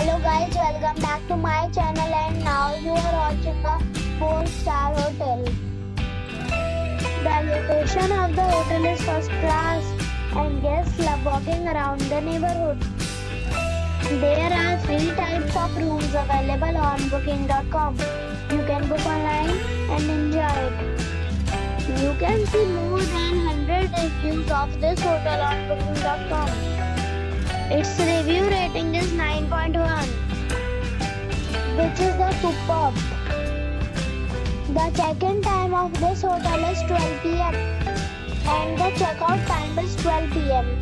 Hello guys, welcome back to my channel and now you are watching a 4-star hotel. The location of the hotel is first class and guests love walking around the neighborhood. There are 3 types of rooms available on booking.com. You can book online and enjoy it. You can see more than 100 reviews of this hotel on booking.com. Its review rating is 9.1, which is the superb. The check-in time of this hotel is 12 p.m. and the check-out time is 12 p.m.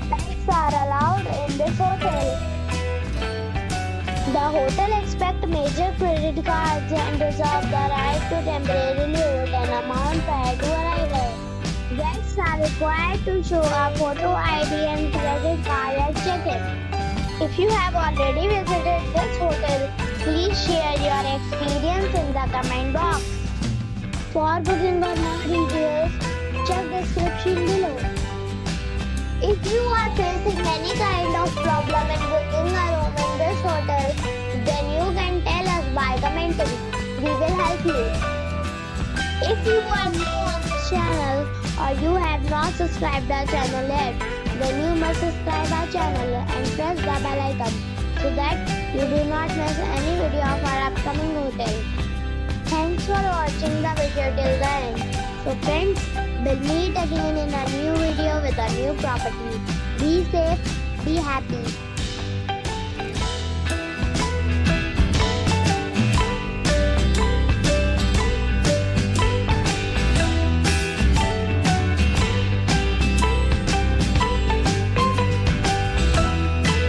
Pets are allowed in this hotel. The hotel accepts major credit cards and reserves the right to temporarily hold an amount prior to arrival. Guests are required to show a photo ID and credit card at check-in. If you have already visited this hotel, please share your experience in the comment box. For booking or more details, check description below. If you are facing any kind of problem in booking a room in this hotel, then you can tell us by commenting. We will help you. If you are new on this channel or you have not subscribed our channel yet, then you must subscribe our channel and press the bell icon so that you do not miss any video of our upcoming hotel. Thanks for watching the video till the end. So friends, we'll meet again in a new video with a new property. Be safe, be happy.